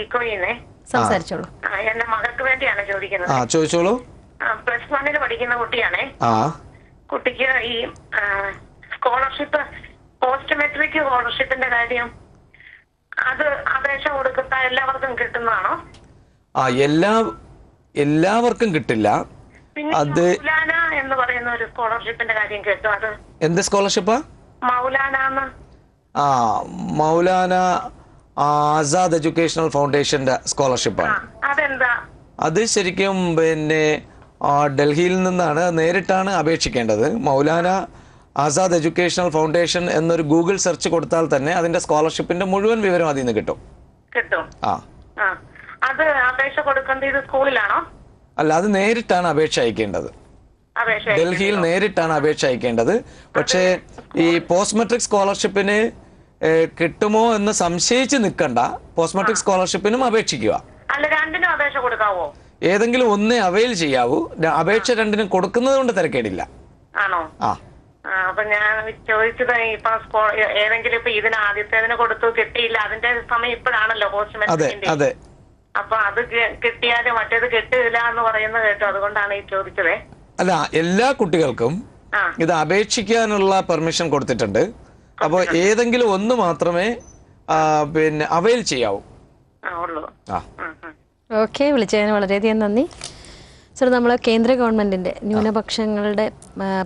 ഇക്കോയിന്നേ സംസാരിച്ചോളൂ. എന്റെ മകൾക്ക് വേണ്ടിയാണ് ചോദിക്കുന്നത്. ചോദിച്ചോളൂ. +1 പഠിക്കുന്ന കുട്ടിയാണേ. കുട്ടിക്ക് ഈ സ്കോളർഷിപ്പ്, പോസ്റ്റ് മെട്രിക് സ്കോളർഷിപ്പിന്റെ കാര്യം, അത് അപേക്ഷ കൊടുക്കുന്ന എല്ലാവർക്കും കിട്ടുന്നതാണോ? എല്ലാവർക്കും കിട്ടില്ല. അത് മൗലാന എന്ന് പറയുന്ന ഒരു സ്കോളർഷിപ്പിന്റെ കാര്യം കേട്ടു. അത് എന്ത് സ്കോളർഷിപ്പാ? മൗലാന. മൗലാന ആസാദ് എഡ്യൂക്കേഷണൽ ഫൗണ്ടേഷന്റെ സ്കോളർഷിപ്പാണ്. അതെന്താ? അത് ശരിക്കും ഡൽഹിയിൽ നിന്നാണ്, നേരിട്ടാണ് അപേക്ഷിക്കേണ്ടത്. മൗലാന ആസാദ് എഡ്യൂക്കേഷണൽ ഫൗണ്ടേഷൻ എന്നൊരു ഗൂഗിൾ സെർച്ച് കൊടുത്താൽ തന്നെ അതിന്റെ സ്കോളർഷിപ്പിന്റെ മുഴുവൻ വിവരം അതിൽ നിന്ന് കിട്ടും. അത് അപേക്ഷ കൊടുക്കേണ്ടത് സ്കൂളിലാണോ? അല്ല, അത് നേരിട്ടാണ് അപേക്ഷ അയക്കേണ്ടത്. ഡൽഹിയിൽ നേരിട്ടാണ് അപേക്ഷ അയക്കേണ്ടത്. പക്ഷേ ഈ പോസ്റ്റ് മെട്രിക് സ്കോളർഷിപ്പിന് കിട്ടുമോ എന്ന് സംശയിച്ച് നിൽക്കണ്ട. പോസ്റ്റ് മെട്രിക് സ്കോളർഷിപ്പിനും അപേക്ഷിക്കുക. അല്ല, രണ്ടിനും അപേക്ഷ കൊടുക്കാവോ? ഏതെങ്കിലും ഒന്നേ അവൈൽ ചെയ്യാവൂ. അപേക്ഷ രണ്ടിനും കൊടുക്കുന്നത് കൊണ്ട് തിരക്കേടില്ല. ആണോ? അപ്പൊ ഞാൻ ചോദിച്ചത്, ഇപ്പൊ ഏതെങ്കിലും ഇപ്പൊ ഇതിന് ആദ്യത്തേതിന് കൊടുത്തു കിട്ടിയില്ല, അതിന്റെ സമയം ഇപ്പോഴാണല്ലോ പോസ്റ്റ് മെട്രിക്കിന്റെ. അതെ. അപ്പൊ അത് കിട്ടിയാലും മറ്റേത് കിട്ടില്ല എന്ന് പറയുന്നത് കേട്ടു. അതുകൊണ്ടാണ് ഈ ചോദിച്ചത്. അല്ല, എല്ലാ കുട്ടികൾക്കും ഇത് അപേക്ഷിക്കാനുള്ള പെർമിഷൻ കൊടുത്തിട്ടുണ്ട്. അപ്പോൾ ഏതെങ്കിലും ഒന്ന് മാത്രമേ അവൈൽ ചെയ്യാവൂ. ഓക്കെ, വിളിച്ചതിന് വളരെയധികം നന്ദി സർ. നമ്മൾ കേന്ദ്ര ഗവൺമെന്റിന്റെ ന്യൂനപക്ഷങ്ങളുടെ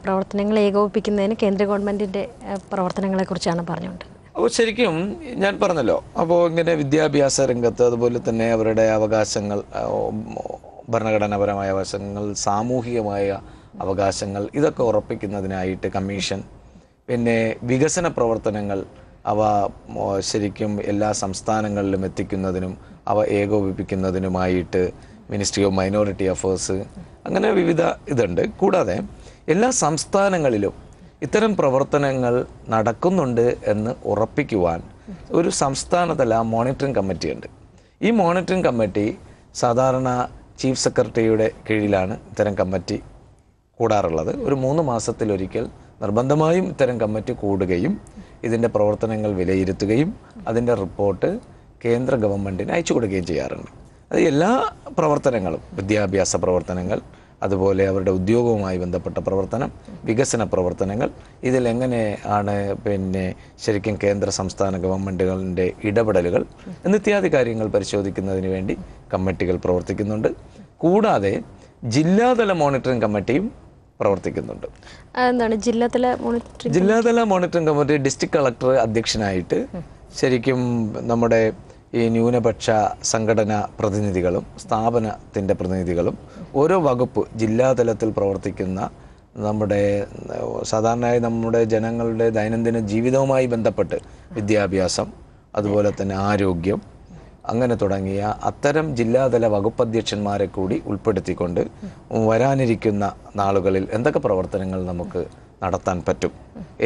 പ്രവർത്തനങ്ങൾ ഏകോപിപ്പിക്കുന്നതിന് കേന്ദ്ര ഗവൺമെന്റിന്റെ പ്രവർത്തനങ്ങളെ കുറിച്ചാണ് പറഞ്ഞുകൊണ്ട്. അപ്പോൾ ശരിക്കും ഞാൻ പറഞ്ഞല്ലോ, അപ്പോൾ ഇങ്ങനെ വിദ്യാഭ്യാസ രംഗത്ത്, അതുപോലെ തന്നെ അവരുടെ അവകാശങ്ങൾ, ഭരണഘടനാപരമായ അവകാശങ്ങൾ, സാമൂഹികമായ അവകാശങ്ങൾ, ഇതൊക്കെ ഉറപ്പിക്കുന്നതിനായിട്ട് കമ്മീഷൻ, പിന്നെ വികസന പ്രവർത്തനങ്ങൾ അവ ശരിക്കും എല്ലാ സംസ്ഥാനങ്ങളിലും എത്തിക്കുന്നതിനും അവ ഏകോപിപ്പിക്കുന്നതിനുമായിട്ട് മിനിസ്ട്രി ഓഫ് മൈനോറിറ്റി അഫേഴ്സ്, അങ്ങനെ വിവിധ ഇതുണ്ട്. കൂടാതെ എല്ലാ സംസ്ഥാനങ്ങളിലും ഇത്തരം പ്രവർത്തനങ്ങൾ നടക്കുന്നുണ്ട് എന്ന് ഉറപ്പിക്കുവാൻ ഒരു സംസ്ഥാനതല മോണിറ്ററിംഗ് കമ്മിറ്റിയുണ്ട്. ഈ മോണിറ്ററിംഗ് കമ്മിറ്റി സാധാരണ ചീഫ് സെക്രട്ടറിയുടെ കീഴിലാണ് ഇത്തരം കമ്മിറ്റി കൂടാറുള്ളത്. ഒരു 3 മാസത്തിലൊരിക്കൽ നിർബന്ധമായും ഇത്തരം കമ്മിറ്റി കൂടുകയും ഇതിൻ്റെ പ്രവർത്തനങ്ങൾ വിലയിരുത്തുകയും അതിൻ്റെ റിപ്പോർട്ട് കേന്ദ്ര ഗവൺമെൻറ്റിന് അയച്ചു കൊടുക്കുകയും ചെയ്യാറുണ്ട്. അത് എല്ലാ പ്രവർത്തനങ്ങളും, വിദ്യാഭ്യാസ പ്രവർത്തനങ്ങൾ, അതുപോലെ അവരുടെ ഉദ്യോഗവുമായി ബന്ധപ്പെട്ട പ്രവർത്തനം, വികസന പ്രവർത്തനങ്ങൾ, ഇതിലെങ്ങനെ ആണ് ശരിക്കും കേന്ദ്ര സംസ്ഥാന ഗവൺമെൻറ്റുകളുടെ ഇടപെടലുകൾ എന്നിത്യാദി കാര്യങ്ങൾ പരിശോധിക്കുന്നതിന് വേണ്ടി കമ്മിറ്റികൾ പ്രവർത്തിക്കുന്നുണ്ട്. കൂടാതെ ജില്ലാതല മോണിറ്ററിംഗ് കമ്മിറ്റിയും പ്രവർത്തിക്കുന്നുണ്ട്. എന്താണ് ജില്ലാതല മോണിറ്ററിംഗ് കമ്മിറ്റി? ഡിസ്ട്രിക്ട് കളക്ടർ അധ്യക്ഷനായിട്ട് ശരിക്കും നമ്മുടെ ഈ ന്യൂനപക്ഷ സംഘടനാ പ്രതിനിധികളും സ്ഥാപനത്തിൻ്റെ പ്രതിനിധികളും ഓരോ വകുപ്പ് ജില്ലാതലത്തിൽ പ്രവർത്തിക്കുന്ന സാധാരണയായി നമ്മുടെ ജനങ്ങളുടെ ദൈനംദിന ജീവിതവുമായി ബന്ധപ്പെട്ട് വിദ്യാഭ്യാസം, അതുപോലെ തന്നെ ആരോഗ്യം, അങ്ങനെ തുടങ്ങിയ അത്തരം ജില്ലാതല വകുപ്പധ്യക്ഷന്മാരെ കൂടി ഉൾപ്പെടുത്തിക്കൊണ്ട് വരാനിരിക്കുന്ന നാളുകളിൽ എന്തൊക്കെ പ്രവർത്തനങ്ങൾ നമുക്ക് നടത്താൻ പറ്റും,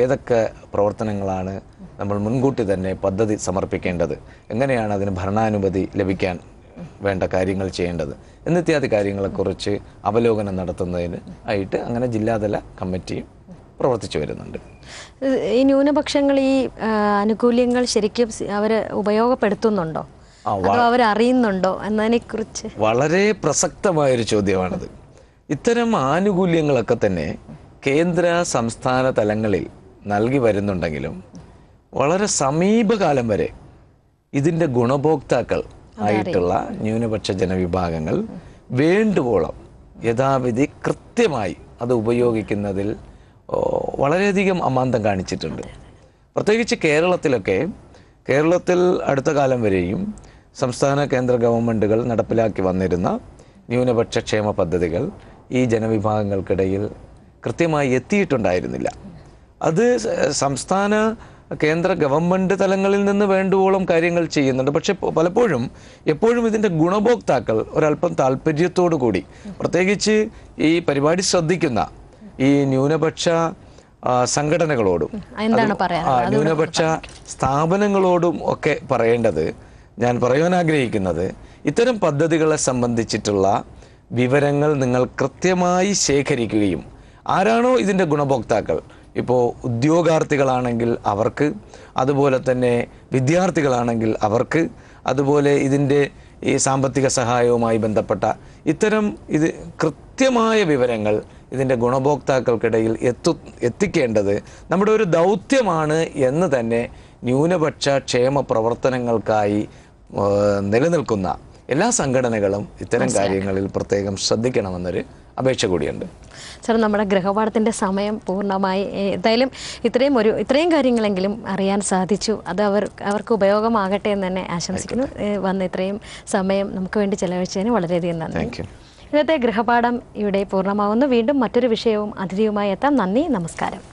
ഏതൊക്കെ പ്രവർത്തനങ്ങളാണ് നമ്മൾ മുൻകൂട്ടി തന്നെ പദ്ധതി സമർപ്പിക്കേണ്ടത്, എങ്ങനെയാണ് അതിന് ഭരണാനുമതി ലഭിക്കാൻ വേണ്ട കാര്യങ്ങൾ ചെയ്യേണ്ടത് എന്നിത്യാദി കാര്യങ്ങളെക്കുറിച്ച് അവലോകനം നടത്തുന്നതിന് ആയിട്ട് അങ്ങനെ ജില്ലാതല കമ്മിറ്റിയും പ്രവർത്തിച്ചു വരുന്നുണ്ട്. ഈ ന്യൂനപക്ഷങ്ങൾ ഈ ആനുകൂല്യങ്ങൾ ശരിക്കും അവർ ഉപയോഗപ്പെടുത്തുന്നുണ്ടോ, അവരറിയുന്നുണ്ടോ എന്നതിനെ കുറിച്ച്? വളരെ പ്രസക്തമായൊരു ചോദ്യമാണത്. ഇത്തരം ആനുകൂല്യങ്ങളൊക്കെ തന്നെ കേന്ദ്ര സംസ്ഥാന തലങ്ങളിൽ നൽകി വരുന്നുണ്ടെങ്കിലും വളരെ സമീപകാലം വരെ ഇതിൻ്റെ ഗുണഭോക്താക്കൾ ആയിട്ടുള്ള ന്യൂനപക്ഷ ജനവിഭാഗങ്ങൾ വേണ്ടുവോളം യഥാവിധി കൃത്യമായി അത് ഉപയോഗിക്കുന്നതിൽ വളരെയധികം അമാന്തം കാണിച്ചിട്ടുണ്ട്. പ്രത്യേകിച്ച് കേരളത്തിൽ അടുത്ത കാലം വരെയും സംസ്ഥാന കേന്ദ്ര ഗവൺമെൻറ്റുകൾ നടപ്പിലാക്കി വന്നിരുന്ന ന്യൂനപക്ഷ ക്ഷേമ പദ്ധതികൾ ഈ ജനവിഭാഗങ്ങൾക്കിടയിൽ കൃത്യമായി എത്തിയിട്ടുണ്ടായിരുന്നില്ല. അത് സംസ്ഥാന കേന്ദ്ര ഗവൺമെൻറ് തലങ്ങളിൽ നിന്ന് വേണ്ടുവോളം കാര്യങ്ങൾ ചെയ്യുന്നുണ്ട്. പക്ഷെ എപ്പോഴും ഇതിൻ്റെ ഗുണഭോക്താക്കൾ ഒരല്പം താല്പര്യത്തോടു കൂടി, പ്രത്യേകിച്ച് ഈ പരിപാടി ശ്രദ്ധിക്കുന്ന ഈ ന്യൂനപക്ഷ സംഘടനകളോടും ന്യൂനപക്ഷ സ്ഥാപനങ്ങളോടും ഒക്കെ ഞാൻ പറയാൻ ആഗ്രഹിക്കുന്നത്, ഇത്തരം പദ്ധതികളെ സംബന്ധിച്ചിട്ടുള്ള വിവരങ്ങൾ നിങ്ങൾ കൃത്യമായി ശേഖരിക്കുകയും ആരാണോ ഇതിൻ്റെ ഗുണഭോക്താക്കൾ, ഇപ്പോൾ ഉദ്യോഗാർത്ഥികളാണെങ്കിൽ അവർക്ക്, അതുപോലെ തന്നെ വിദ്യാർത്ഥികളാണെങ്കിൽ അവർക്ക്, അതുപോലെ ഇതിൻ്റെ ഈ സാമ്പത്തിക സഹായവുമായി ബന്ധപ്പെട്ട ഇത്തരം കൃത്യമായ വിവരങ്ങൾ ഇതിൻ്റെ ഗുണഭോക്താക്കൾക്കിടയിൽ എത്തിക്കേണ്ടത് നമ്മുടെ ഒരു ദൗത്യമാണ് എന്ന് തന്നെ ന്യൂനപക്ഷ ക്ഷേമ പ്രവർത്തനങ്ങൾക്കായി നിലനിൽക്കുന്ന എല്ലാ സംഘടനകളും ഇത്തരം കാര്യങ്ങളിൽ പ്രത്യേകം ശ്രദ്ധിക്കണമെന്നൊരു അപേക്ഷ കൂടിയുണ്ട്. സാർ, നമ്മുടെ ഗൃഹപാഠത്തിൻ്റെ സമയം പൂർണ്ണമായി. എന്തായാലും ഇത്രയും കാര്യങ്ങളെങ്കിലും അറിയാൻ സാധിച്ചു. അത് അവർക്ക് ഉപയോഗമാകട്ടെ എന്ന് തന്നെ ആശംസിക്കുന്നു. വന്ന് ഇത്രയും സമയം നമുക്ക് വേണ്ടി ചെലവഴിച്ചതിന് വളരെയധികം നന്ദി. ഇന്നത്തെ ഗൃഹപാഠം ഇവിടെ പൂർണ്ണമാവുന്നു. വീണ്ടും മറ്റൊരു വിഷയവും അതിഥിയുമായി എത്താം. നന്ദി, നമസ്കാരം.